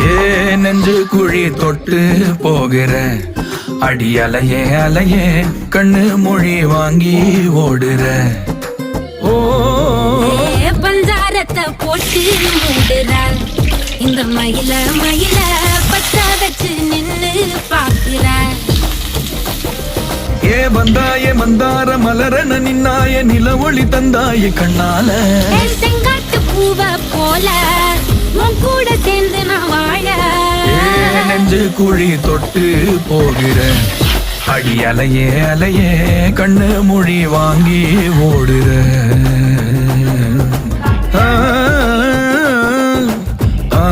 ஏ நெஞ்சு குழி தொட்டு போகிற அடி அலையே அலையே கண்ணு மொழி வாங்கி ஓடுற. ஓ பஞ்சாரத்தை போட்டு மூடுற இந்த மயில மயில பத்த வச்சு நின்னு பாக்குற. ஏ வந்தாயே மந்தார மலரன நின்னாய நில ஒளி தந்தாய கண்ணால. செங்காட்டு பூவ போல உன் கூட சேர்ந்து நான் வாழ. நெஞ்சு குழி தொட்டு போகிற அடி அலையே அலையே கண்ணு மொழி வாங்கி ஓடுற. ஆ ஆ